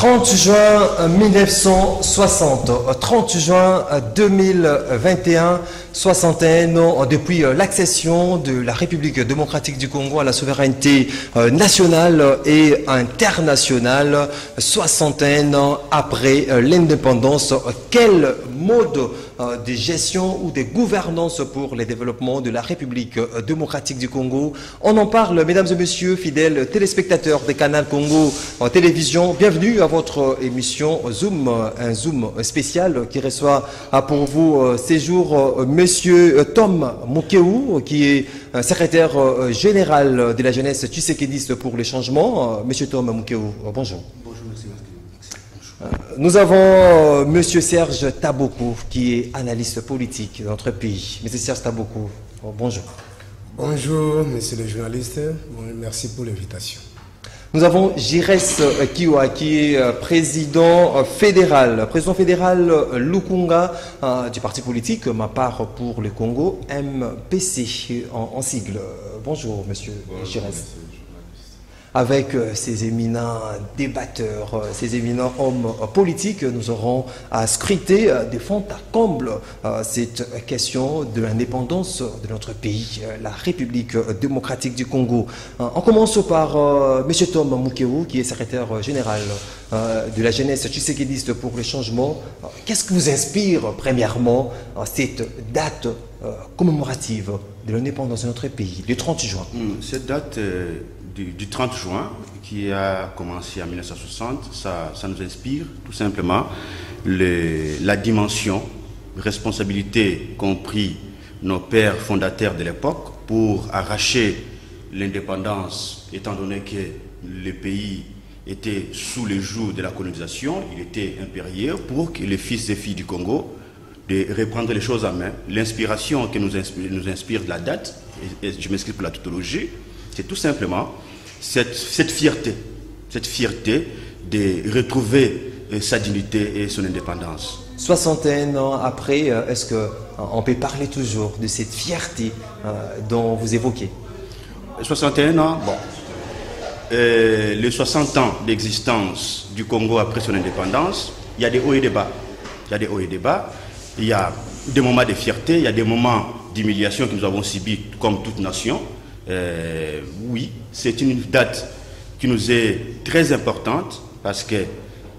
30 juin 1960, 30 juin 2021, 61 ans depuis l'accession de la République démocratique du Congo à la souveraineté nationale et internationale, 61 ans après l'indépendance. Quel mode de gestion ou de gouvernance pour le développement de la République démocratique du Congo? On en parle, mesdames et messieurs, fidèles téléspectateurs de Canal Congo Télévision. Bienvenue à votre émission Zoom, un Zoom spécial qui reçoit pour vous ces jours Monsieur Tom Mukewu, qui est secrétaire général de la jeunesse tshisekidiste pour le changement. Monsieur Tom Mukewu, bonjour. Bonjour, monsieur. Nous avons Monsieur Serge Taboko, qui est analyste politique de notre pays. Monsieur Serge Taboko, bonjour. Bonjour, monsieur le journaliste. Merci pour l'invitation. Nous avons Girès Kiwa, qui est président fédéral Lukunga du parti politique Ma Part pour le Congo, MPC en sigle. Bonjour, monsieur Girès. Avec ces éminents débatteurs, ces éminents hommes politiques, nous aurons à scruter de fond à comble cette question de l'indépendance de notre pays, la République démocratique du Congo. On commence par M. Tom Mukewu, qui est secrétaire général de la jeunesse tshisekidiste pour le changement. Qu'est-ce qui vous inspire, premièrement, cette date commémorative de l'indépendance de notre pays, le 30 juin? Cette date du 30 juin, qui a commencé en 1960, ça nous inspire tout simplement la dimension, responsabilité qu'ont pris nos pères fondateurs de l'époque pour arracher l'indépendance, étant donné que le pays était sous le joug de la colonisation, il était impérieux, pour que les fils et filles du Congo de reprendre les choses en main. L'inspiration qui nous inspire de la date, et je m'excuse pour la tautologie, c'est tout simplement cette fierté de retrouver sa dignité et son indépendance. 61 ans après, est-ce qu'on peut parler toujours de cette fierté dont vous évoquez? 61 ans, bon. Les 60 ans d'existence du Congo après son indépendance, il y a des hauts et des bas. Il y a des moments de fierté, il y a des moments d'humiliation que nous avons subis comme toute nation. Oui, c'est une date qui nous est très importante parce que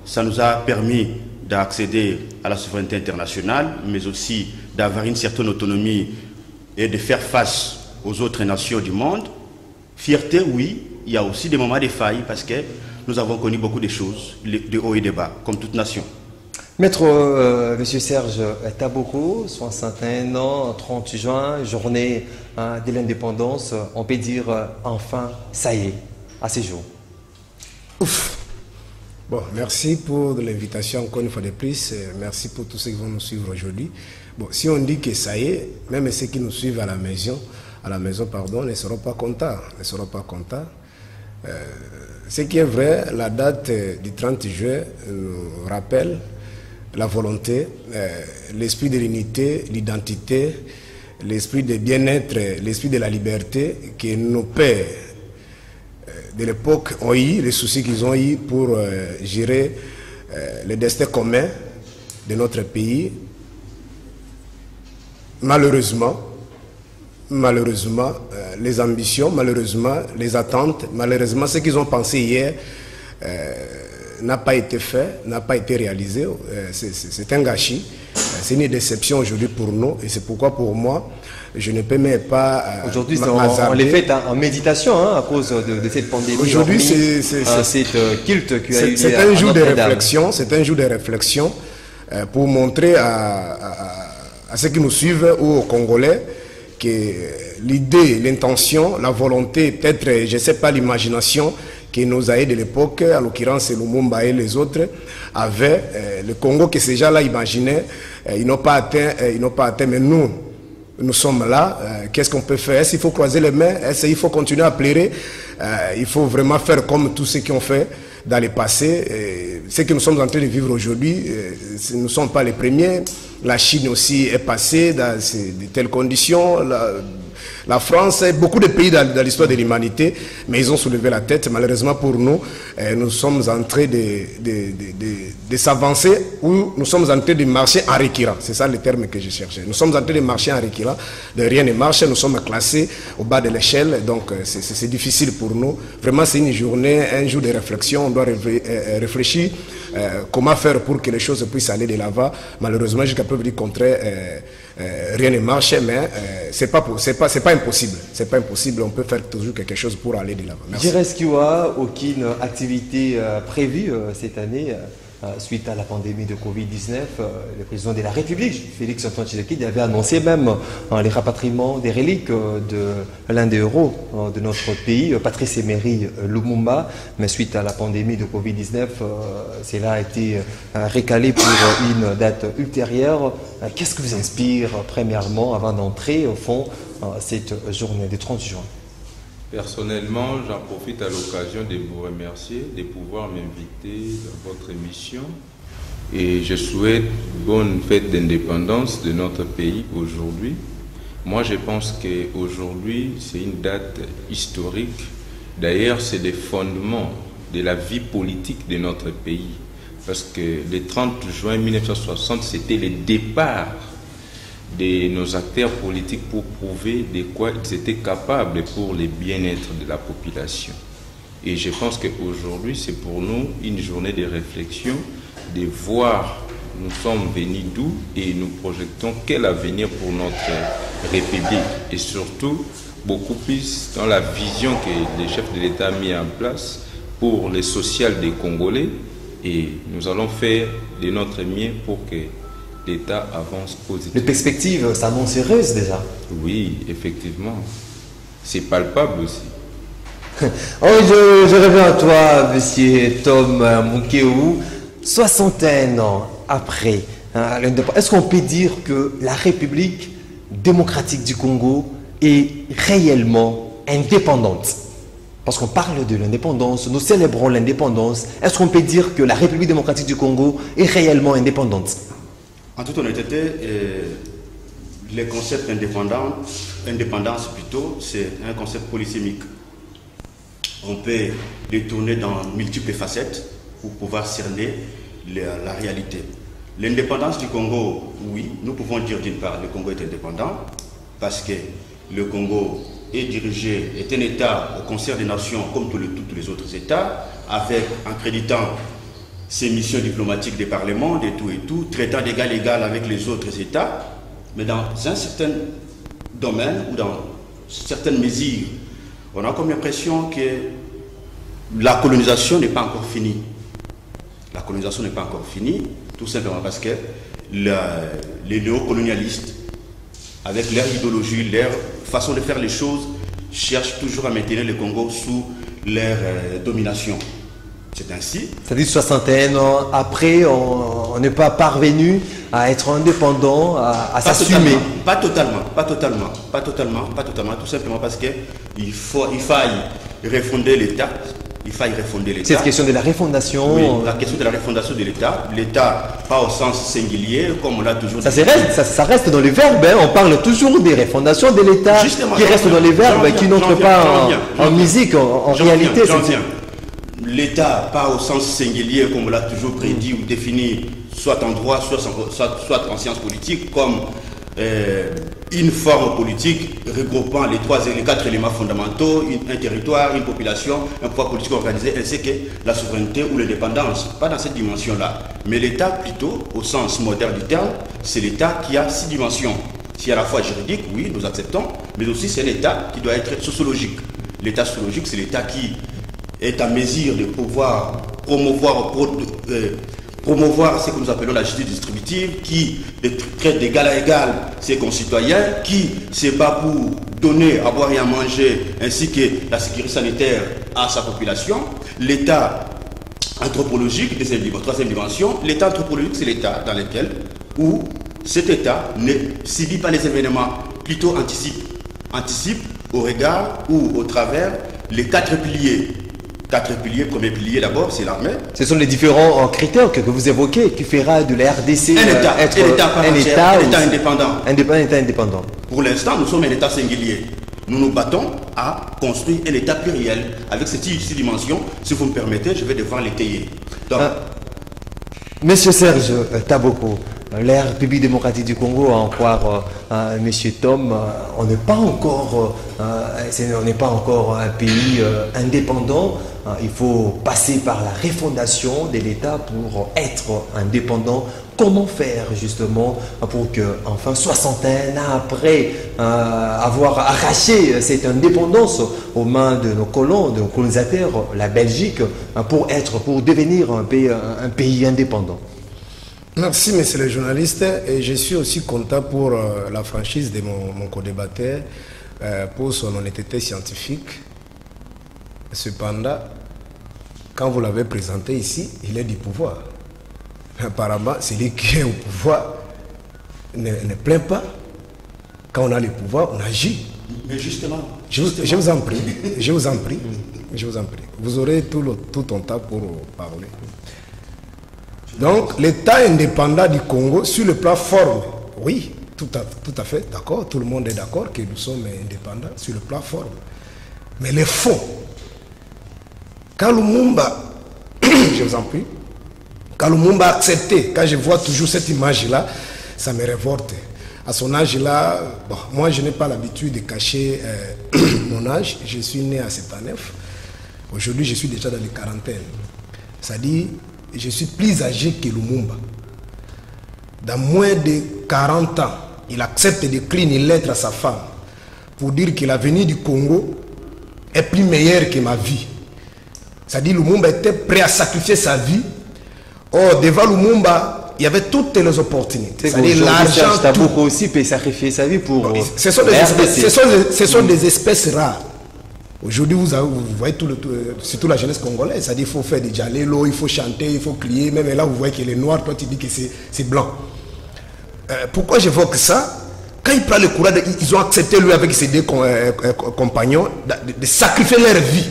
ça nous a permis d'accéder à la souveraineté internationale, mais aussi d'avoir une certaine autonomie et de faire face aux autres nations du monde. Fierté, oui, il y a aussi des moments de faille parce que nous avons connu beaucoup de choses, de hauts et de bas, comme toute nation. Maître Monsieur Serge Taboko, 61 ans, 30 juin, journée de l'indépendance, on peut dire enfin, ça y est, à ces jours. Ouf. Bon, merci pour l'invitation encore une fois de plus, merci pour tous ceux qui vont nous suivre aujourd'hui. Bon, si on dit que ça y est, même ceux qui nous suivent à la maison, ne seront pas contents, ce qui est vrai, la date du 30 juin nous rappelle la volonté, l'esprit de l'unité, l'identité, l'esprit de bien-être, l'esprit de la liberté que nos pères de l'époque ont eu, les soucis qu'ils ont eu pour gérer le destin commun de notre pays. Malheureusement, les ambitions, malheureusement, les attentes, malheureusement, ce qu'ils ont pensé hier n'a pas été fait, n'a pas été réalisé. C'est un gâchis, c'est une déception aujourd'hui pour nous et c'est pourquoi pour moi, je ne peux même pas aujourd'hui, on les fait en méditation à cause de cette pandémie. Aujourd'hui, c'est cette culte qui a eu lieu. C'est un jour de réflexion, c'est un jour de réflexion pour montrer à ceux qui nous suivent ou aux Congolais que l'idée, l'intention, la volonté, peut-être, je ne sais pas, l'imagination que nos aïeux de l'époque, à l'occurrence Lumumba et les autres, avaient, le Congo que ces gens-là imaginaient, ils n'ont pas atteint, mais nous sommes là, qu'est-ce qu'on peut faire? Est-ce qu'il faut croiser les mains? Est-ce qu'il faut continuer à pleurer? Il faut vraiment faire comme tous ceux qui ont fait dans le passé. Ce que nous sommes en train de vivre aujourd'hui, nous ne sommes pas les premiers. La Chine aussi est passée dans de telles conditions. La France, beaucoup de pays dans l'histoire de l'humanité, mais ils ont soulevé la tête. Malheureusement pour nous, nous sommes en train de s'avancer ou nous sommes en train de marcher en reculant. C'est ça le terme que je cherchais. Nous sommes en train de marcher en reculant. Rien ne marche. Nous sommes classés au bas de l'échelle. Donc c'est difficile pour nous. Vraiment, c'est une journée, un jour de réflexion. On doit réfléchir comment faire pour que les choses puissent aller de l'avant. Malheureusement, jusqu'à preuve du contraire, rien ne marche, mais c'est pas impossible. C'est pas impossible. On peut faire toujours quelque chose pour aller de l'avant. Merci. Est-ce qu'il y a aucune activité prévue cette année suite à la pandémie de Covid-19? Le président de la République, Félix Antoine Tshisekedi, avait annoncé même les rapatriements des reliques de l'un des héros de notre pays, Patrice Emery Lumumba. Mais suite à la pandémie de Covid-19, cela a été recalé pour une date ultérieure. Qu'est-ce que vous inspire, premièrement, avant d'entrer au fond cette journée du 30 juin? Personnellement, j'en profite à l'occasion de vous remercier de pouvoir m'inviter dans votre émission et je souhaite bonne fête d'indépendance de notre pays aujourd'hui. Moi, je pense qu'aujourd'hui, c'est une date historique. D'ailleurs, c'est des fondements de la vie politique de notre pays parce que le 30 juin 1960, c'était le départ de nos acteurs politiques pour prouver de quoi ils étaient capables pour le bien-être de la population. Et je pense qu'aujourd'hui, c'est pour nous une journée de réflexion, de voir nous sommes venus d'où et nous projetons quel avenir pour notre République. Et surtout, beaucoup plus dans la vision que les chefs de l'État ont mis en place pour le social des Congolais. Et nous allons faire de notre mieux pour que l'État avance positivement. Les perspectives s'annoncent heureuses déjà. Oui, effectivement. C'est palpable aussi. Je reviens à toi, monsieur Tom Moukéou. 61 ans après l'indépendance, est-ce qu'on peut dire que la République démocratique du Congo est réellement indépendante? Parce qu'on parle de l'indépendance, nous célébrons l'indépendance. Est-ce qu'on peut dire que la République démocratique du Congo est réellement indépendante? En toute honnêteté, le concept indépendance plutôt, c'est un concept polysémique. On peut le tourner dans multiples facettes pour pouvoir cerner la réalité. L'indépendance du Congo, oui, nous pouvons dire d'une part le Congo est indépendant parce que le Congo est dirigé, est un État au concert des nations comme tous les autres États, avec en créditant ses missions diplomatiques des parlements, de tout et tout, traitant d'égal à égal avec les autres États, mais dans un certain domaine ou dans certaines mesures, on a comme l'impression que la colonisation n'est pas encore finie. La colonisation n'est pas encore finie, tout simplement parce que les néocolonialistes, avec leur idéologie, leur façon de faire les choses, cherchent toujours à maintenir le Congo sous leur domination. C'est ainsi. C'est-à-dire 61 ans après, on n'est pas parvenu à être indépendant, à s'assumer. Pas totalement, tout simplement parce qu'il faille refonder l'État. C'est la question de la refondation. Oui, la question de la refondation de l'État. L'État, pas au sens singulier, comme on l'a toujours dit. Ça reste dans les verbes. Hein. On parle toujours des refondations de l'État qui restent dans les verbes, qui n'entrent pas en musique, en réalité. L'État, pas au sens singulier, comme on l'a toujours prédit ou défini, soit en droit, soit en sciences politiques, comme une forme politique regroupant les 4 éléments fondamentaux, un territoire, une population, un pouvoir politique organisé, ainsi que la souveraineté ou l'indépendance. Pas dans cette dimension-là. Mais l'État, plutôt, au sens moderne du terme, c'est l'État qui a 6 dimensions. C'est à la fois juridique, oui, nous acceptons, mais aussi c'est l'État qui doit être sociologique. L'État sociologique, c'est l'État qui est à mesure de pouvoir promouvoir ce que nous appelons la justice distributive, qui traite d'égal à égal ses concitoyens, qui se bat pour donner à boire et à manger, ainsi que la sécurité sanitaire à sa population. L'État anthropologique, troisième dimension, l'État anthropologique, c'est l'État dans lequel, où cet État ne subit pas les événements, plutôt anticipe au regard ou au travers les 4 piliers. 4 piliers, premier pilier d'abord, c'est l'armée. Ce sont les différents critères que vous évoquez qui fera de la RDC un État indépendant. Un État indépendant. Pour l'instant, nous sommes un État singulier. Nous nous battons à construire un État pluriel avec ces 6 dimensions. Si vous me permettez, je vais devoir l'étayer. Monsieur Serge Taboko, l'ère République démocratique du Congo, à en croire Monsieur Tom, on n'est pas encore un pays indépendant. Il faut passer par la refondation de l'État pour être indépendant. Comment faire justement pour que, enfin, 61 ans après avoir arraché cette indépendance aux mains de nos colons, de nos colonisateurs, la Belgique, pour devenir un pays indépendant? Merci, monsieur le journaliste. Et je suis aussi content pour la franchise de mon co-débatteur, pour son honnêteté scientifique. Cependant, quand vous l'avez présenté ici, il est du pouvoir. Apparemment, celui qui est au pouvoir ne plaint pas. Quand on a le pouvoir, on agit. Mais justement, je vous en prie, je vous en prie. Vous aurez tout ton temps pour parler. Donc, l'État indépendant du Congo, sur le plan forme, oui, tout à fait, d'accord, tout le monde est d'accord que nous sommes indépendants sur le plan forme. Mais le fond, quand Lumumba, je vous en prie, quand Lumumba a accepté, quand je vois toujours cette image-là, ça me révolte. À son âge-là, bon, moi je n'ai pas l'habitude de cacher mon âge, je suis né à 79, aujourd'hui je suis déjà dans les quarantaines. C'est-à-dire, je suis plus âgé que Lumumba. Dans moins de 40 ans, il accepte d'écrire une lettre à sa femme pour dire que l'avenir du Congo est plus meilleur que ma vie. C'est-à-dire Lumumba était prêt à sacrifier sa vie. Or, devant Lumumba, il y avait toutes les opportunités. C'est-à-dire l'argent. Taboko aussi peut sacrifier sa vie pour. Ce sont des espèces rares. Aujourd'hui, vous voyez surtout la jeunesse congolaise, c'est-à-dire qu'il faut faire des djalélo, il faut chanter, il faut crier. Même là, vous voyez que les noirs, toi tu dis que c'est blanc. Pourquoi j'évoque ça? Quand il prend le courage, ils ont accepté lui avec ses 2 compagnons de sacrifier leur vie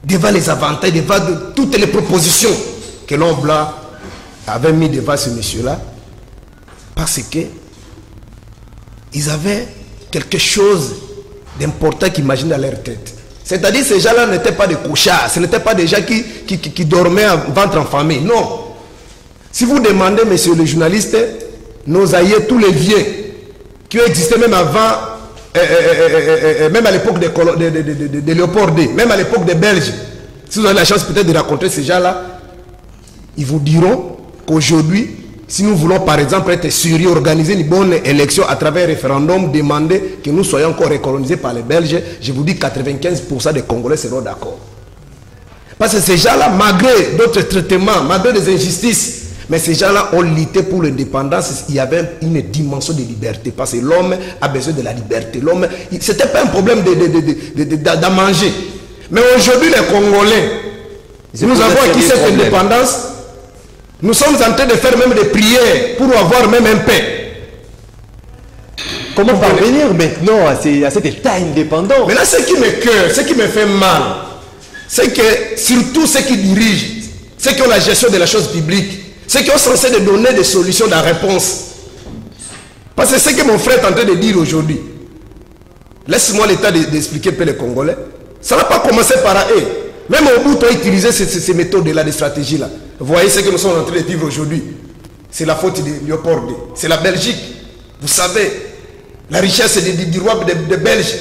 devant les avantages, devant toutes les propositions que l'homme blanc avait mis devant ce monsieur-là, parce que ils avaient quelque chose d'important qu'ils imaginaient dans leur tête. C'est-à-dire que ces gens-là n'étaient pas des couchards, ce n'étaient pas des gens qui dormaient à ventre en famille. Non. Si vous demandez, monsieur le journaliste, nos aïeux, tous les vieux qui ont existé même avant, même à l'époque de Léopold II, même à l'époque des Belges, si vous avez la chance peut-être de rencontrer ces gens-là, ils vous diront qu'aujourd'hui, si nous voulons par exemple être sérieux, organiser une bonne élection à travers un référendum, demander que nous soyons encore recolonisés par les Belges, je vous dis 95% des Congolais seront d'accord. Parce que ces gens-là, malgré d'autres traitements, malgré des injustices, mais ces gens-là ont lutté pour l'indépendance. Il y avait une dimension de liberté. Parce que l'homme a besoin de la liberté. L'homme, ce n'était pas un problème d'en manger. Mais aujourd'hui, les Congolais, nous avons acquis cette indépendance. Nous sommes en train de faire même des prières pour avoir même un pain. Comment parvenir maintenant à cet État indépendant? Maintenant, ce qui me fait mal, c'est que surtout ceux qui dirigent, ceux qui ont la gestion de la chose publique, ceux qui ont censé de donner des solutions, de réponse. Parce que c'est ce que mon frère est en train de dire aujourd'hui. Laisse-moi l'état d'expliquer un peu les Congolais. Ça n'a pas commencé par eux. Même au bout, on a utilisé ces méthodes-là, des stratégies-là. Vous voyez ce que nous sommes en train de vivre aujourd'hui. C'est la faute de Léopold. C'est la Belgique. Vous savez, la richesse du roi des Belges.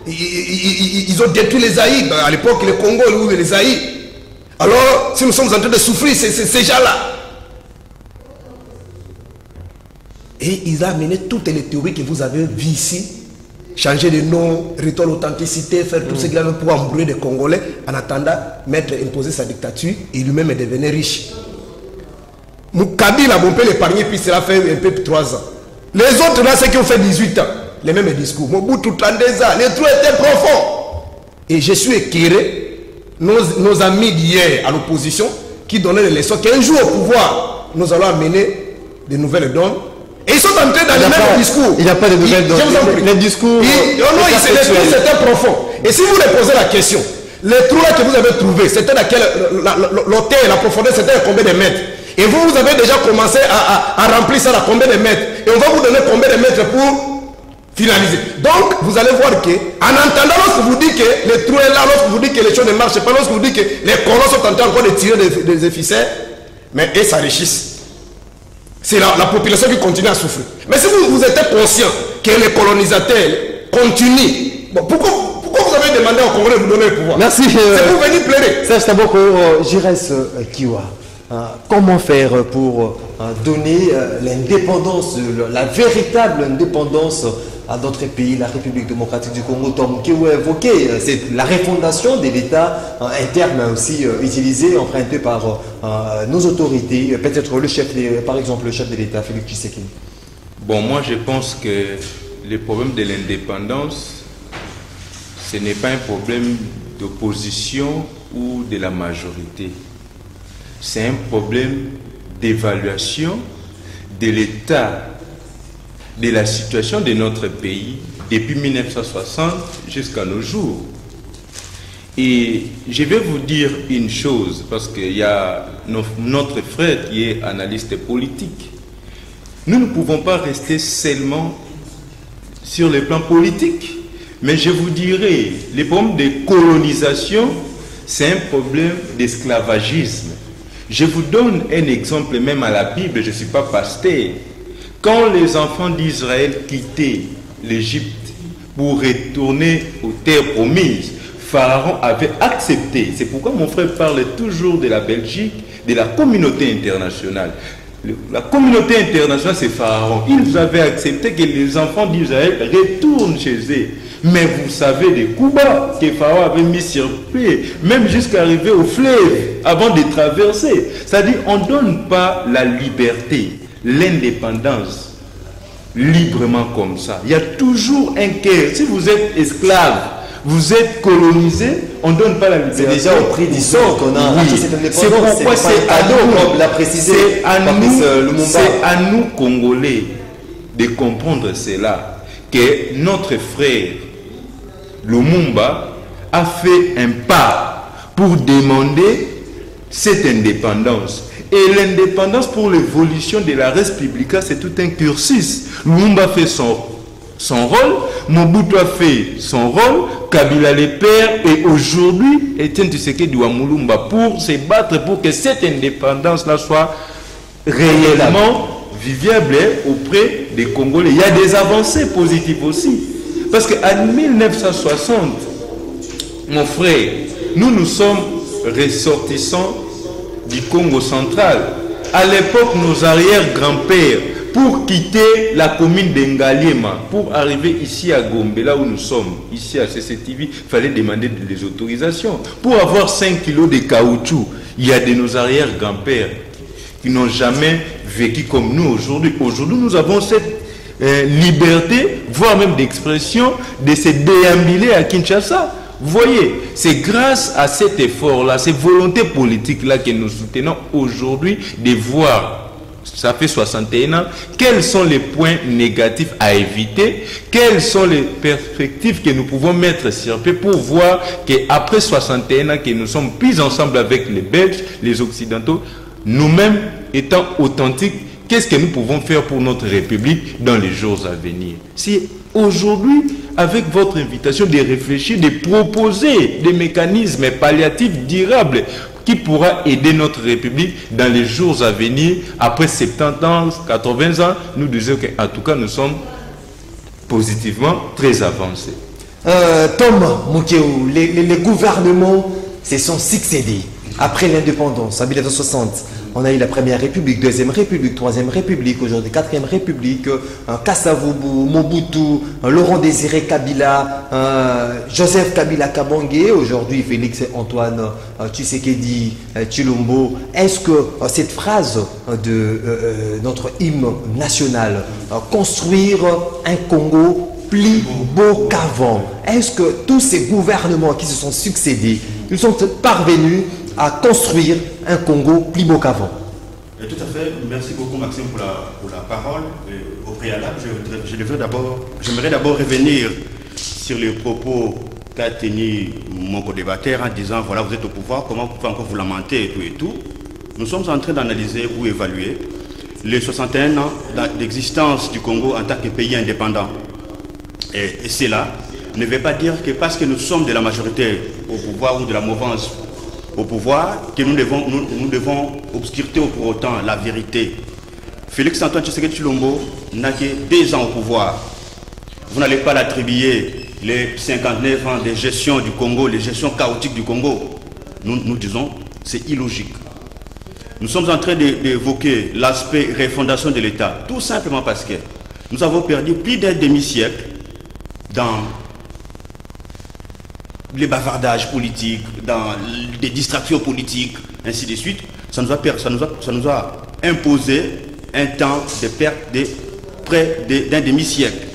Ils ont détruit les Zaïres. À l'époque, le Congo, les Zaïres. Alors, si nous sommes en train de souffrir, c'est ces gens-là. Et ils ont amené toutes les théories que vous avez vues ici. Changer de nom, retour l'authenticité, faire tout ce qu'il avait pour embrouiller les Congolais, en attendant, imposer sa dictature, et lui-même est devenu riche. Kabila, on peut l'épargner, puis cela fait un peu 3 ans. Les autres là, ceux qui ont fait 18 ans, les mêmes discours. Mobutu 32 ans, les trous étaient profonds. Et je suis éclairé, nos amis d'hier à l'opposition, qui donnaient les leçons, qu'un jour au pouvoir, nous allons amener de nouvelles donnes. Et ils sont entrés dans le même discours. Il n'y a pas de nouvelles données. Les discours. C'était profond. Et si vous les posez la question, les trous là que vous avez trouvés, c'était laquelle l'hôtel, la profondeur, c'était à combien de mètres? Et vous avez déjà commencé à remplir ça à combien de mètres? Et on va vous donner combien de mètres finalisé. Donc, vous allez voir que, en entendant, lorsque vous dites que le trou est là, lorsque vous dites que les choses ne marchent pas, lorsque vous dites que les colons sont en train encore de tirer des ficelles, mais ils s'enrichissent. C'est la population qui continue à souffrir. Mais si vous êtes conscient que les colonisateurs continuent, bon, pourquoi vous avez demandé au Congolais de vous donner le pouvoir? Merci. C'est pour venir pleurer. Serge Taboko, Giresse Kiwa, comment faire pour donner l'indépendance, la véritable indépendance à notre pays, la République démocratique du Congo? Tom Kiwa a évoqué, c'est la refondation de l'État, un terme aussi utilisé, emprunté par nos autorités, peut-être par exemple le chef de l'État, Félix Tshisekedi. Bon, moi je pense que le problème de l'indépendance, ce n'est pas un problème d'opposition ou de la majorité. C'est un problème d'évaluation de l'état de la situation de notre pays depuis 1960 jusqu'à nos jours. Et je vais vous dire une chose, parce qu'il y a notre frère qui est analyste politique. Nous ne pouvons pas rester seulement sur le plan politique, mais je vous dirais, le problème de colonisation, c'est un problème d'esclavagisme. Je vous donne un exemple même à la Bible, je ne suis pas pasteur. Quand les enfants d'Israël quittaient l'Égypte pour retourner aux terres promises, Pharaon avait accepté. C'est pourquoi mon frère parle toujours de la Belgique, de la communauté internationale. La communauté internationale, c'est Pharaon. Ils avaient accepté que les enfants d'Israël retournent chez eux. Mais vous savez des coups bas que Pharaon avait mis sur pied, même jusqu'à arriver au fleuve, avant de traverser. C'est-à-dire, on ne donne pas la liberté, l'indépendance, librement comme ça. Il y a toujours un cœur. Si vous êtes esclave, vous êtes colonisé, on ne donne pas la liberté. C'est déjà au prix du sang qu'on a oui. cette indépendance. C'est pourquoi c'est à nous, comme l'a précisé c'est à nous, Congolais, de comprendre cela, que notre frère Lumumba a fait un pas pour demander cette indépendance. Et l'indépendance pour l'évolution de la République, c'est tout un cursus. Lumumba fait son rôle, Mobutu a fait son rôle, Kabila le père, et aujourd'hui, Etienne Tshisekedi Mulumba pour se battre pour que cette indépendance-là soit réellement viable auprès des Congolais. Il y a des avancées positives aussi. Parce qu'en 1960, mon frère, nous sommes ressortissants du Congo central. À l'époque, nos arrière-grands-pères, pour quitter la commune d'Engaliema, pour arriver ici à Gombe, là où nous sommes, ici à CCTV, il fallait demander des autorisations. Pour avoir 5 kilos de caoutchouc, il y a de nos arrière-grands-pères qui n'ont jamais vécu comme nous aujourd'hui. Aujourd'hui, nous avons cette liberté, voire même d'expression, de se déambuler à Kinshasa. Vous voyez, c'est grâce à cet effort-là, cette volonté politique-là que nous soutenons aujourd'hui de voir, ça fait 61 ans, quels sont les points négatifs à éviter, quelles sont les perspectives que nous pouvons mettre sur pied pour voir qu'après 61 ans que nous sommes plus ensemble avec les Belges, les Occidentaux, nous-mêmes étant authentiques, qu'est-ce que nous pouvons faire pour notre République dans les jours à venir? Si aujourd'hui, avec votre invitation de réfléchir, de proposer des mécanismes palliatifs durables qui pourra aider notre République dans les jours à venir, après 70 ans, 80 ans, nous disons qu'en tout cas, nous sommes positivement très avancés. Tom Moukéou, les gouvernements se sont succédés après l'indépendance en 1960. On a eu la première république, deuxième république, troisième république, aujourd'hui quatrième république, Kasavubu, Mobutu, Laurent Désiré Kabila, Joseph Kabila Kabangé, aujourd'hui Félix Antoine Tshisekedi Tshilombo. Est-ce que cette phrase de notre hymne national, construire un Congo plus beau qu'avant, est-ce que tous ces gouvernements qui se sont succédés, ils sont parvenus à construire un Congo plus beau qu'avant? Tout à fait. Merci beaucoup Maxime pour la parole. Au préalable, j'aimerais d'abord revenir sur les propos qu'a tenu mon co-débatteur en disant voilà, vous êtes au pouvoir, comment vous pouvez encore vous lamenter et tout et tout. Nous sommes en train d'analyser ou évaluer les 61 ans d'existence du Congo en tant que pays indépendant. Et cela ne veut pas dire que parce que nous sommes de la majorité au pouvoir ou de la mouvance au pouvoir, que nous devons obscurter pour autant la vérité. Félix Antoine Tshisekedi Tshilombo n'a que 2 ans au pouvoir. Vous n'allez pas l'attribuer les 59 ans de gestion du Congo, les gestions chaotiques du Congo. Nous disons, c'est illogique. Nous sommes en train d'évoquer l'aspect refondation de l'État, tout simplement parce que nous avons perdu plus d'un demi-siècle dans les bavardages politiques, dans des distractions politiques, ainsi de suite. Ça nous a imposé un temps de perte de près d'un demi-siècle.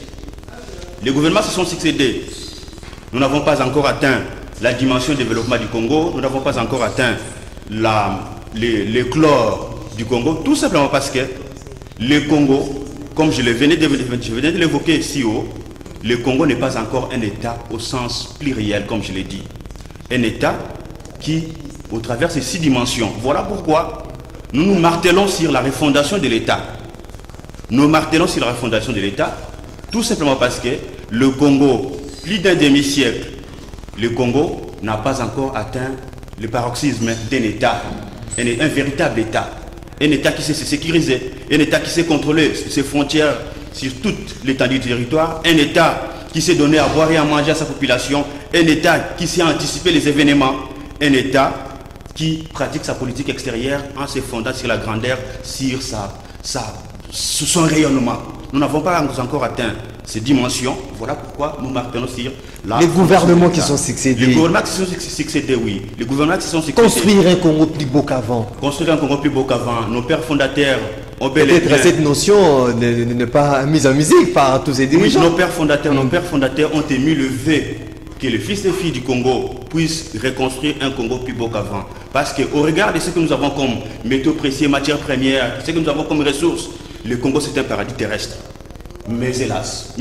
Les gouvernements se sont succédés. Nous n'avons pas encore atteint la dimension de développement du Congo, nous n'avons pas encore atteint l'éclore du Congo, tout simplement parce que le Congo, comme je venais de l'évoquer si haut, le Congo n'est pas encore un État au sens pluriel, comme je l'ai dit. Un État qui, au travers de ces 6 dimensions, voilà pourquoi nous nous martelons sur la refondation de l'État. Nous martelons sur la refondation de l'État, tout simplement parce que le Congo, plus d'un demi-siècle, le Congo n'a pas encore atteint le paroxysme d'un État, un véritable État. Un État qui sait se sécuriser, un État qui sait contrôler ses frontières sur toute l'étendue du territoire, un État qui sait donner à boire et à manger à sa population, un État qui sait anticiper les événements, un État qui pratique sa politique extérieure en se fondant sur la grandeur, sur son rayonnement. Nous n'avons pas encore atteint ces dimensions. Voilà pourquoi nous marquons sur les gouvernements qui sont succédés. Les gouvernements qui sont succédés, oui. Les gouvernements qui sont succédés. Construire un Congo plus beau qu'avant. Construire un Congo plus beau qu'avant. Nos pères fondateurs ont bel et bien... Peut-être cette notion n'est pas mise en musique par tous ces dirigeants. Oui, nos pères fondateurs ont émis le vœu que les fils et filles du Congo puissent reconstruire un Congo plus beau qu'avant. Parce qu'au regard de ce que nous avons comme métaux précieux, matières premières, ce que nous avons comme ressources, le Congo c'est un paradis terrestre. Mais hélas,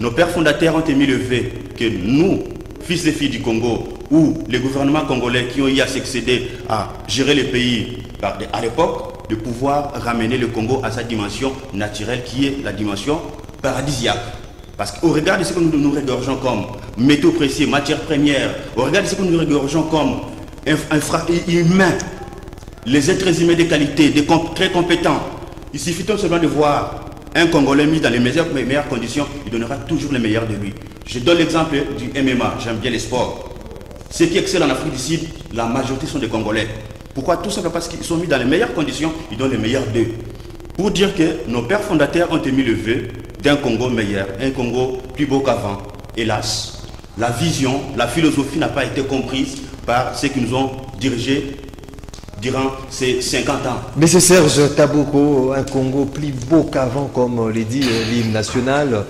nos pères fondateurs ont émis le vœu que nous, fils et filles du Congo, ou les gouvernements congolais qui ont eu à succéder à gérer le pays à l'époque, de pouvoir ramener le Congo à sa dimension naturelle qui est la dimension paradisiaque. Parce qu'au regard de ce que nous regorgeons comme métaux précieux, matières premières, au regard de ce que nous regorgeons comme humains, les êtres humains de qualité, très compétents, il suffit tout simplement de voir un Congolais mis dans les meilleures conditions, il donnera toujours le meilleur de lui. Je donne l'exemple du MMA, j'aime bien les sports. Ceux qui excellent en Afrique du Sud, la majorité sont des Congolais. Pourquoi? Tout simplement parce qu'ils sont mis dans les meilleures conditions, ils donnent le meilleur d'eux. Pour dire que nos pères fondateurs ont émis le vœu d'un Congo meilleur, un Congo plus beau qu'avant. Hélas, la vision, la philosophie n'a pas été comprise par ceux qui nous ont dirigés durant ces 50 ans. Monsieur Serge Taboko, un Congo plus beau qu'avant, comme le dit l'hymne national,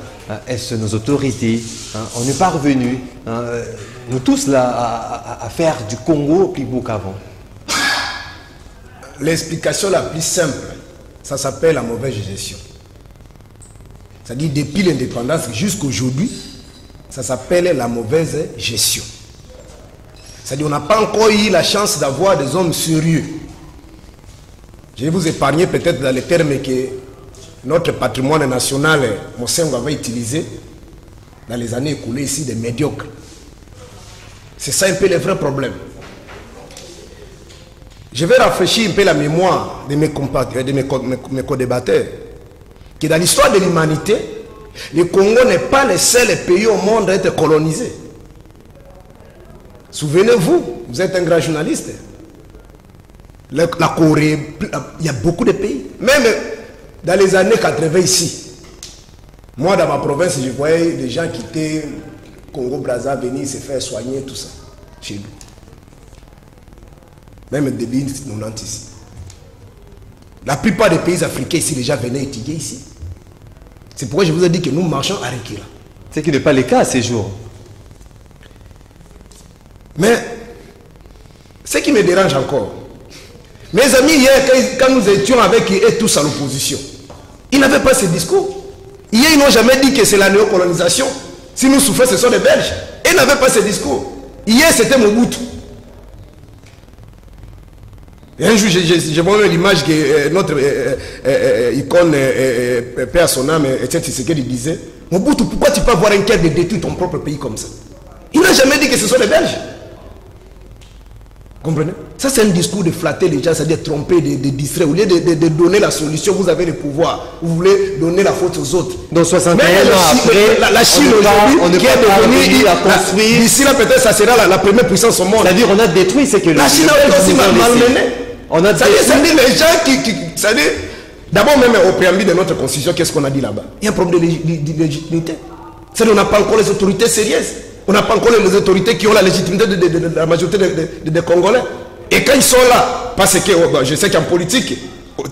est-ce nos autorités? On est parvenus, nous tous là, à faire du Congo plus beau qu'avant. L'explication la plus simple, ça s'appelle la mauvaise gestion. C'est-à-dire depuis l'indépendance jusqu'à aujourd'hui, ça s'appelle la mauvaise gestion. C'est-à-dire qu'on n'a pas encore eu la chance d'avoir des hommes sérieux. Je vais vous épargner peut-être dans les termes que notre patrimoine national, Mosengo avait utilisé dans les années écoulées ici, des médiocres. C'est ça un peu le vrai problème. Je vais rafraîchir un peu la mémoire de mes co-débatteurs, que dans l'histoire de l'humanité, le Congo n'est pas le seul pays au monde à être colonisé. Souvenez-vous, vous êtes un grand journaliste. La Corée, il y a beaucoup de pays. Même dans les années 80 ici, moi dans ma province, je voyais des gens quitter Congo-Brazza, venir se faire soigner, tout ça, chez nous. Même début 90 ici. La plupart des pays africains ici, les gens venaient étudier ici. C'est pourquoi je vous ai dit que nous marchons à reculons. Ce qui n'est pas le cas à ces jours. Mais, ce qui me dérange encore, mes amis, hier, quand nous étions avec eux tous à l'opposition, ils n'avaient pas ce discours. Hier, ils n'ont jamais dit que c'est la néocolonisation. Si nous souffrons, ce sont les Belges. Ils n'avaient pas ce discours. Hier, c'était Mobutu. Et un jour, j'ai vu l'image que notre icône, Père son âme, Etienne Tshisekedi disait, Mobutu, pourquoi tu peux avoir un cœur de détruire ton propre pays comme ça? Il n'a jamais dit que ce sont les Belges. Comprenez? Ça, c'est un discours de flatter les gens, c'est-à-dire tromper, de distraire. Au lieu de donner la solution, vous avez le pouvoir. Vous voulez donner la faute aux autres. Donc 61 ans après, la Chine aujourd'hui, qui est devenue à construire. D'ici là, peut-être, ça sera la première puissance au monde. C'est-à-dire, on a détruit ce que la Chine a aussi malmené. C'est-à-dire, les gens c'est-à-dire, d'abord, même au préambule de notre constitution, qu'est-ce qu'on a dit là-bas? Il y a un problème de légitimité. C'est-à-dire, on n'a pas encore les autorités sérieuses. On n'a pas encore les autorités qui ont la légitimité de la majorité des Congolais. Et quand ils sont là, parce que je sais qu'en politique,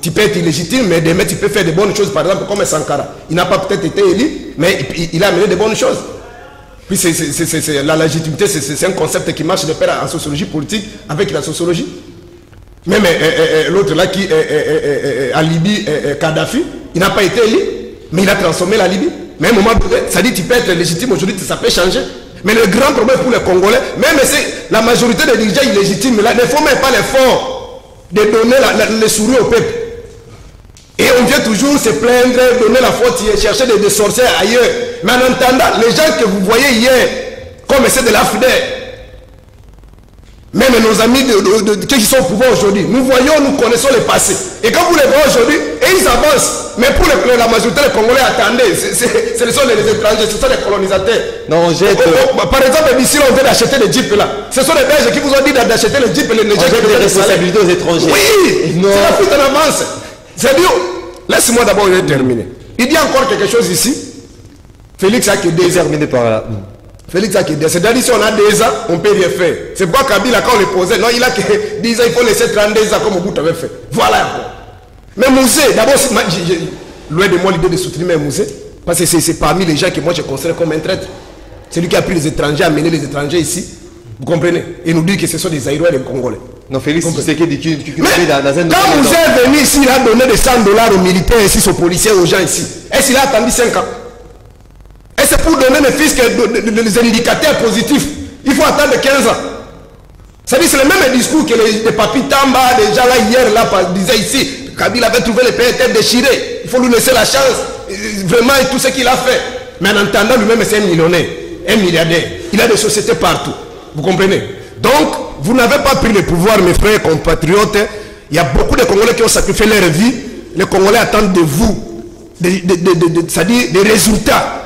tu peux être illégitime, mais demain tu peux faire de bonnes choses, par exemple comme Sankara. Il n'a pas peut-être été élu, mais il a amené de bonnes choses. Puis la légitimité, c'est un concept qui marche de pair en sociologie politique avec la sociologie. Même l'autre là qui est à Libye, Kadhafi, il n'a pas été élu, mais il a transformé la Libye. Mais à un moment donné, ça dit tu peux être légitime aujourd'hui, ça peut changer. Mais le grand problème pour les Congolais, même si la majorité des dirigeants illégitimes, là, ne font même pas l'effort de donner le sourire au peuple. Et on vient toujours se plaindre, donner la faute, chercher des sorcières ailleurs. Mais en attendant, les gens que vous voyez hier, comme c'est de l'AFDER, même nos amis qui sont au pouvoir aujourd'hui, nous voyons, nous connaissons le passé. Et quand vous les voyez aujourd'hui, ils avancent. Mais pour la majorité des Congolais, attendez, ce sont les étrangers, ce sont les colonisateurs. Non, par exemple, ici, on vient d'acheter les jeeps là. Ce sont les Belges qui vous ont dit d'acheter les jeeps et les gens qui ont des responsabilités aux étrangers. Oui, c'est la fuite en avance. C'est-à-dire, laisse-moi d'abord terminer. Il dit encore quelque chose ici. Félix a que terminé par là. Félix a que c'est-à-dire si on a 2 ans, on peut rien faire. C'est pas Kabila quand on le posait. Non, il a que 10 ans, il faut laisser 32 ans comme Mobutu avait fait. Voilà. Mais Mouzé, d'abord, loin de moi l'idée de soutenir Mouzé, parce que c'est parmi les gens que moi je considère comme un traître. C'est lui qui a pris les étrangers, amené les étrangers ici. Vous comprenez? Et nous dit que ce sont des Aïrois et des Congolais. Non, Félix, c'est que quand Mouzé est venu ici, il a donné des $100 aux militaires ici, aux policiers, aux gens ici. Est-ce qu'il a attendu 5 ans? Et c'est pour donner les fiscs, les indicateurs positifs. Il faut attendre 15 ans. C'est-à-dire c'est le même discours que les papis Tamba, les gens là hier là, disaient ici. Kabila avait trouvé les pays tête déchirés. Il faut lui laisser la chance. Vraiment, et tout ce qu'il a fait. Mais en entendant, lui-même, c'est un millionnaire, un milliardaire. Il a des sociétés partout. Vous comprenez? Donc, vous n'avez pas pris le pouvoir, mes frères compatriotes. Il y a beaucoup de Congolais qui ont sacrifié leur vie. Les Congolais attendent de vous, c'est-à-dire des résultats.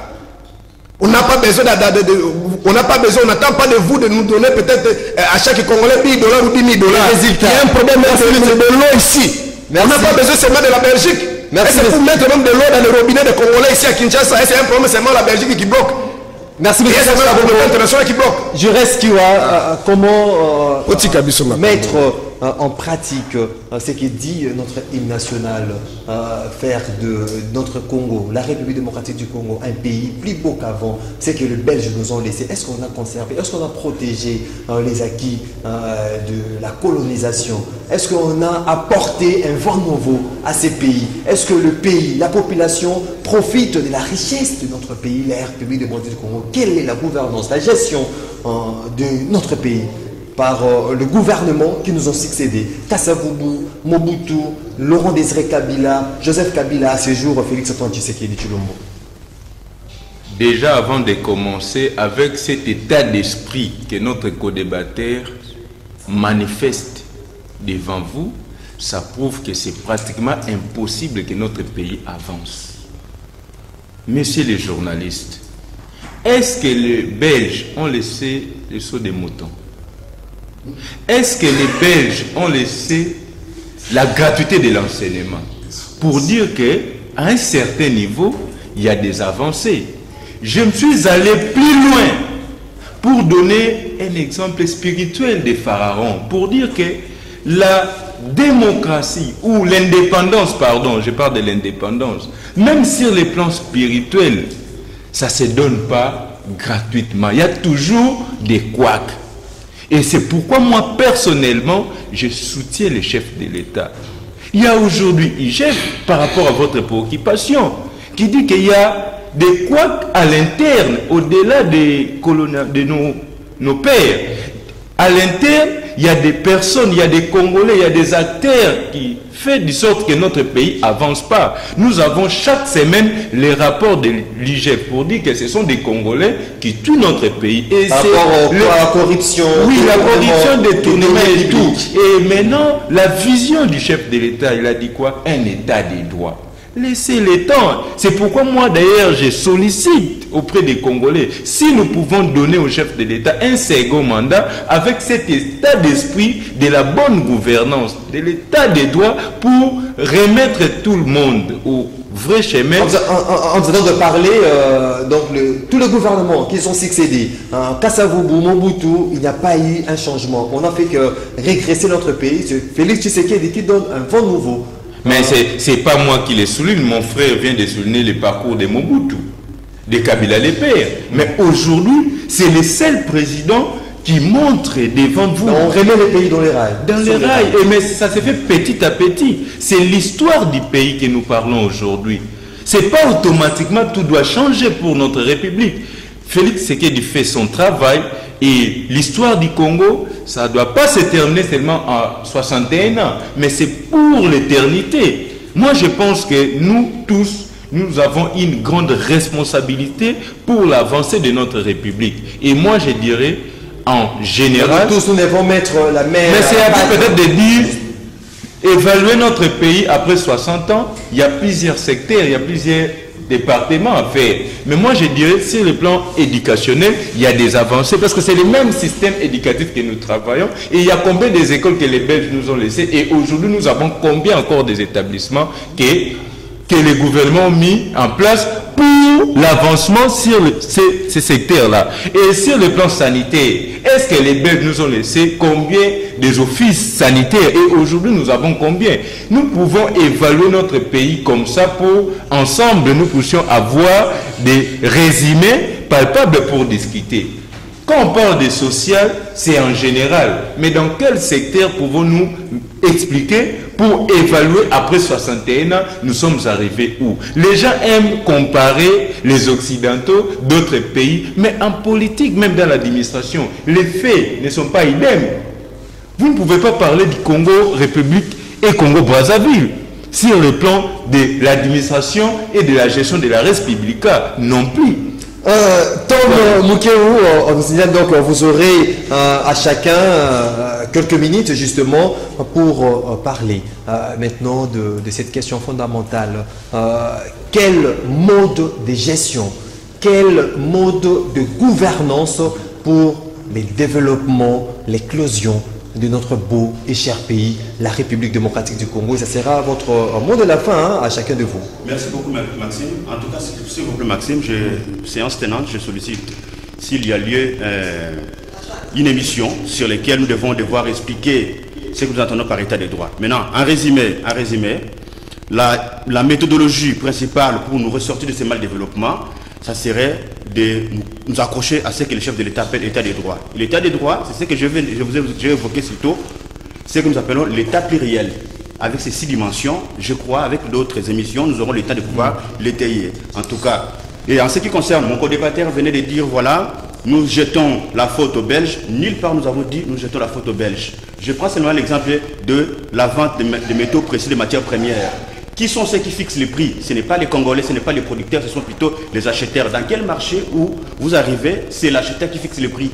On n'a pas besoin on n'attend pas de vous de nous donner peut-être à chaque Congolais $1000 ou $10 000. Il y a un problème de l'eau ici. Merci. On n'a pas besoin seulement de la Belgique. Merci. C'est pour mettre même de l'eau dans le robinet des Congolais ici à Kinshasa. C'est un problème seulement la Belgique qui bloque. Merci beaucoup. C'est la communauté internationale qui bloque. Je reste comment mettre en pratique ce que dit notre hymne national, faire de notre Congo, la République démocratique du Congo, un pays plus beau qu'avant, c'est que les Belges nous ont laissé. Est-ce qu'on a conservé, est-ce qu'on a protégé les acquis de la colonisation? Est-ce qu'on a apporté un vent nouveau à ces pays? Est-ce que le pays, la population profite de la richesse de notre pays, la République démocratique du Congo? Quelle est la gouvernance, la gestion de notre pays par le gouvernement qui nous ont succédé? Kasavubu, Mobutu, Laurent Désiré Kabila, Joseph Kabila, à ce jour, Félix Antoine Tshisekedi Tshilombo. Déjà avant de commencer, avec cet état d'esprit que notre co-débatteur manifeste devant vous, ça prouve que c'est pratiquement impossible que notre pays avance. Messieurs les journalistes, est-ce que les Belges ont laissé le saut des moutons? Est-ce que les Belges ont laissé la gratuité de l'enseignement? Pour dire qu'à un certain niveau, il y a des avancées. Je me suis allé plus loin pour donner un exemple spirituel des pharaons, pour dire que la démocratie ou l'indépendance, pardon, je parle de l'indépendance, même sur les plans spirituels, ça ne se donne pas gratuitement. Il y a toujours des couacs. Et c'est pourquoi moi, personnellement, je soutiens les chefs de l'État. Il y a aujourd'hui IGF, par rapport à votre préoccupation, qui dit qu'il y a des couacs à l'interne, au-delà des nos pères, à l'interne, il y a des personnes, il y a des Congolais, il y a des acteurs qui font de sorte que notre pays avance pas. Nous avons chaque semaine les rapports de l'IGF pour dire que ce sont des Congolais qui tuent notre pays. Et par rapport à la corruption. Oui, la corruption, détournement et tout. Et maintenant, la vision du chef de l'État, il a dit quoi? Un État des droits. Laissez le temps. C'est pourquoi moi d'ailleurs je sollicite auprès des Congolais, si nous pouvons donner au chef de l'État un second mandat avec cet état d'esprit de la bonne gouvernance, de l'état des droits pour remettre tout le monde au vrai chemin. En train de parler, tous les gouvernements qui sont succédés, Kasavubu, Mobutu, il n'y a pas eu un changement. On n'a fait que régresser notre pays. Félix Tshisekedi qui donne un vent nouveau. Mais ce n'est pas moi qui le souligne, mon frère vient de souligner le parcours de Mobutu, de Kabila le père. Mais aujourd'hui, c'est le seul président qui montre devant vous. On remet le pays dans les rails. Dans les rails. Mais ça se fait petit à petit. C'est l'histoire du pays que nous parlons aujourd'hui. Ce n'est pas automatiquement tout doit changer pour notre République. Félix Tshisekedi fait son travail et l'histoire du Congo, ça ne doit pas se terminer seulement à 61 ans, mais c'est pour l'éternité. Moi, je pense que nous tous, nous avons une grande responsabilité pour l'avancée de notre République. Et moi, je dirais, en général... Tous, nous devons mettre la main... Mais c'est à vous peut-être de dire, évaluer notre pays après 60 ans, il y a plusieurs secteurs, il y a plusieurs départements à faire. Mais moi, je dirais, sur le plan éducationnel, il y a des avancées, parce que c'est le même système éducatif que nous travaillons. Et il y a combien des écoles que les Belges nous ont laissées, et aujourd'hui, nous avons combien encore des établissements que les gouvernements ont mis en place pour l'avancement sur ces secteurs-là. Et sur le plan sanitaire, est-ce que les Belges nous ont laissé combien des offices sanitaires? Et aujourd'hui, nous avons combien? Nous pouvons évaluer notre pays comme ça pour, ensemble, nous puissions avoir des résumés palpables pour discuter. Quand on parle de social, c'est en général. Mais dans quel secteur pouvons-nous expliquer pour évaluer après 61 ans, nous sommes arrivés où? Les gens aiment comparer les Occidentaux d'autres pays, mais en politique, même dans l'administration, les faits ne sont pas idem. Vous ne pouvez pas parler du Congo République et Congo-Brazzaville sur le plan de l'administration et de la gestion de la res publica non plus. Tom Moukéou, on vous signale donc vous aurez à chacun quelques minutes justement pour parler maintenant de cette question fondamentale. Quel mode de gestion, quel mode de gouvernance pour le développement, l'éclosion de notre beau et cher pays, la République démocratique du Congo? Et ça sera votre mot de la fin à chacun de vous. Merci beaucoup Maxime. En tout cas, s'il vous plaît Maxime, séance tenante, je sollicite s'il y a lieu une émission sur laquelle nous devons devoir expliquer ce que nous entendons par état des droits. Maintenant, en résumé, la méthodologie principale pour nous ressortir de ce mal développement, ça serait de nous accrocher à ce que le chef de l'État appelle l'état des droits. L'état des droits, c'est ce que j'ai évoqué plus tôt, c'est que nous appelons l'état pluriel. Avec ces 6 dimensions, je crois, avec d'autres émissions, nous aurons le temps de pouvoir l'étayer. En tout cas, et en ce qui concerne, mon co-débatteur venait de dire, voilà, nous jetons la faute aux Belges. Nulle part nous avons dit, nous jetons la faute aux Belges. Je prends seulement l'exemple de la vente de métaux précieux, de matières premières. Qui sont ceux qui fixent les prix? Ce n'est pas les Congolais, ce n'est pas les producteurs, ce sont plutôt les acheteurs. Dans quel marché où vous arrivez, c'est l'acheteur qui fixe les prix?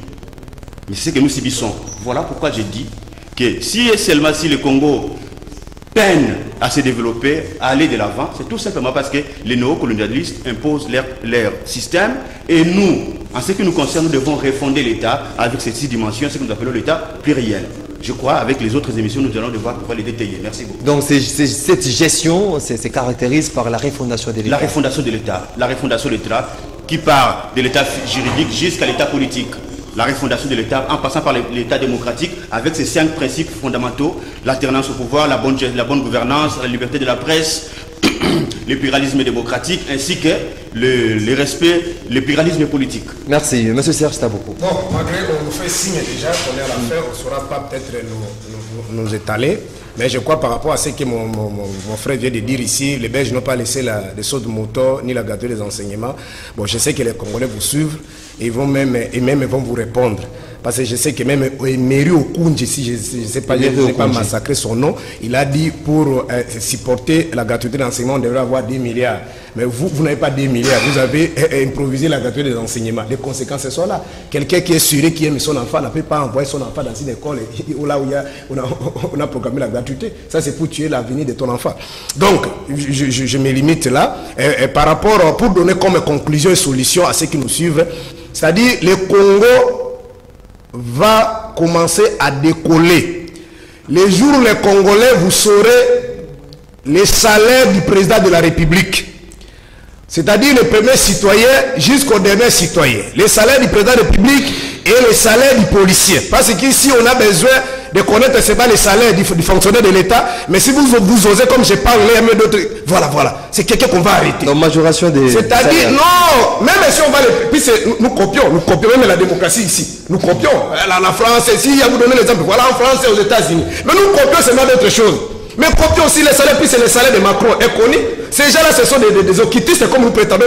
Mais c'est ce que nous subissons. Voilà pourquoi j'ai dit que si et seulement si le Congo peine à se développer, à aller de l'avant, c'est tout simplement parce que les néocolonialistes imposent leur système et nous, en ce qui nous concerne, nous devons refonder l'État avec ces 6 dimensions, ce que nous appelons l'État pluriel. Je crois, avec les autres émissions, nous allons devoir pouvoir les détailler. Merci beaucoup. Donc, cette gestion se caractérise par la refondation de l'État. La refondation de l'État. La refondation de l'État qui part de l'État juridique jusqu'à l'État politique. La refondation de l'État en passant par l'État démocratique avec ses 5 principes fondamentaux. L'alternance au pouvoir, la bonne gouvernance, la liberté de la presse, le pluralisme démocratique ainsi que le respect, le pluralisme politique. Merci. Monsieur Serge Taboko. Bon, malgré qu'on nous fait signe déjà qu'on est à l'affaire, on ne saura pas peut-être nous étaler. Mais je crois par rapport à ce que mon frère vient de dire ici, les Belges n'ont pas laissé les sauts de moto ni la gâteau des enseignements. Bon, je sais que les Congolais vous suivent et ils vont même vous répondre. parce que je sais que même Emery Okunji, si je ne sais pas, je n'ai pas massacré son nom, il a dit pour supporter la gratuité d'enseignement, on devrait avoir 10 milliards. Mais vous n'avez pas 10 milliards, vous avez improvisé la gratuité des enseignements. Les conséquences sont là. Quelqu'un qui est suré, qui aime son enfant, ne peut pas envoyer son enfant dans une école là où on a programmé la gratuité. Ça, c'est pour tuer l'avenir de ton enfant. Donc, je me limite là. Et par rapport, pour donner comme conclusion et solution à ceux qui nous suivent, c'est-à-dire le Congo va commencer à décoller. Les jours où les Congolais, vous saurez les salaires du président de la République. C'est-à-dire le premier citoyen jusqu'au dernier citoyen. Les salaires du président de la République et les salaires du policier. Parce qu'ici, on a besoin de connaître, ce n'est pas les salaires du fonctionnaire de l'État, mais si vous osez, comme je parle, d'autres, voilà, c'est quelqu'un qu'on va arrêter. Donc, majoration des... C'est-à-dire, non, même si on va les... Puis nous copions même la démocratie ici. Nous copions. La France, ici, il y a vous donné l'exemple. Voilà, en France et aux États-Unis. Mais nous copions seulement d'autres choses. Mais copions aussi les salaires, puis c'est les salaires de Macron. Et connu, ces gens-là, ce sont des occultistes, comme nous prétendons.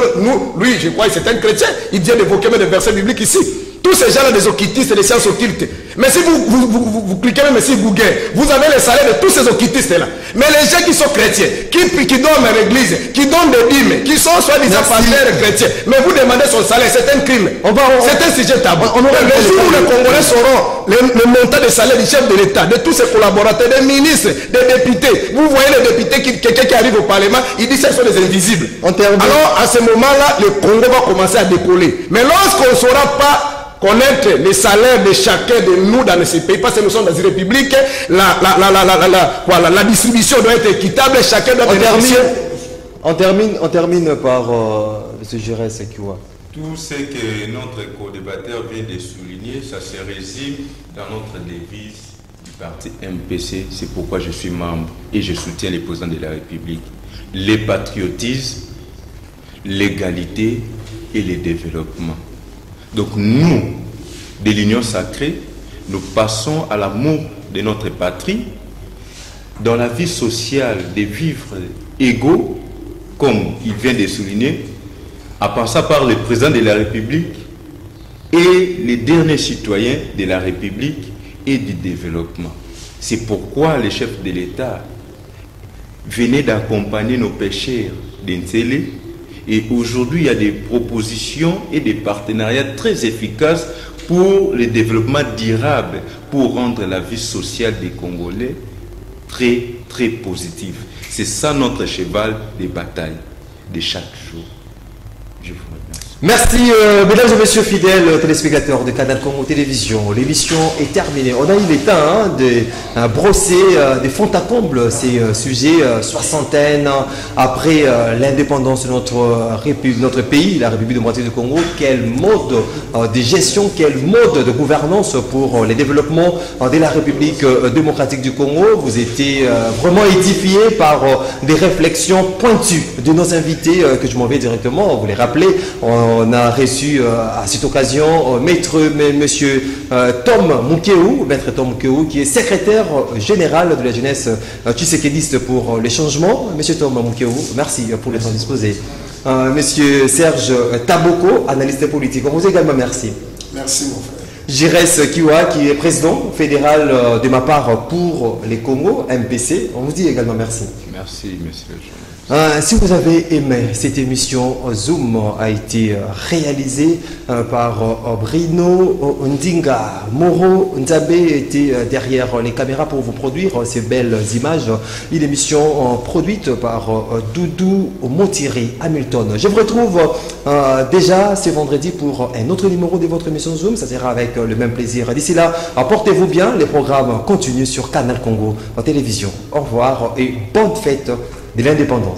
Lui, je crois, c'est un chrétien. Il vient d'évoquer même des versets bibliques ici. Tous ces gens-là, des occultistes, des sciences occultes. Mais si vous cliquez même sur Google, vous avez les salaires de tous ces occultistes-là. Mais les gens qui sont chrétiens, qui dorment à l'église, qui donnent des dîmes, qui sont soi-disant pasteurs chrétiens, mais vous demandez son salaire, c'est un crime. C'est un sujet tabou. Le jour où les Congolais sauront le montant des salaires du chef de l'État, de tous ses collaborateurs, des ministres, des députés, vous voyez les députés, quelqu'un qui arrive au Parlement, il dit que ce sont des invisibles. Alors, à ce moment-là, le Congo va commencer à décoller. Mais lorsqu'on ne saura pas connaître les salaires de chacun de nous dans ces pays, parce que nous sommes dans une république, la distribution doit être équitable, chacun doit bénéficier. On termine par M. Giresse Kiwa. Tout ce que notre co-débatteur vient de souligner, ça se résume dans notre devise du parti MPC. C'est pourquoi je suis membre et je soutiens les présidents de la République. Le patriotisme, l'égalité et le développement. Donc nous, de l'Union sacrée, nous passons à l'amour de notre patrie, dans la vie sociale, de vivre égaux, comme il vient de souligner, à passer par le président de la République et les derniers citoyens de la République et du développement. C'est pourquoi le chef de l'État venait d'accompagner nos pêcheurs d'Intélé. Et aujourd'hui, il y a des propositions et des partenariats très efficaces pour le développement durable, pour rendre la vie sociale des Congolais très, très positive. C'est ça notre cheval de bataille de chaque jour. Je vous remercie. Merci, mesdames et messieurs fidèles téléspectateurs de Canal Congo Télévision. L'émission est terminée. On a eu le temps de brosser des fonds à comble ces sujets, soixantaine après l'indépendance de notre pays, la République démocratique du Congo. Quel mode de gestion, quel mode de gouvernance pour le développement de la République démocratique du Congo. Vous étiez vraiment édifiés par des réflexions pointues de nos invités que je m'en vais directement. Vous les rappelez. On a reçu à cette occasion Monsieur Tom Mukeou, Maître Tom Mukeou, qui est secrétaire général de la jeunesse tshisekidiste pour les changements. Monsieur Tom Mukeou, merci pour le temps disposé. Monsieur Serge Taboko, analyste politique. On vous également merci. Merci mon frère. Giresse Kiwa, qui est président fédéral de ma part pour les Congo, MPC. On vous dit également merci. Merci, monsieur le journaliste. Si vous avez aimé cette émission, Zoom a été réalisée par Brino Ndinga. Moro Nzabe était derrière les caméras pour vous produire ces belles images. Une émission produite par Doudou Montiri Hamilton. Je vous retrouve déjà ce vendredi pour un autre numéro de votre émission Zoom. Ça sera avec le même plaisir. D'ici là, portez-vous bien. Les programmes continuent sur Canal Congo en télévision. Au revoir et bonne fête de l'indépendance.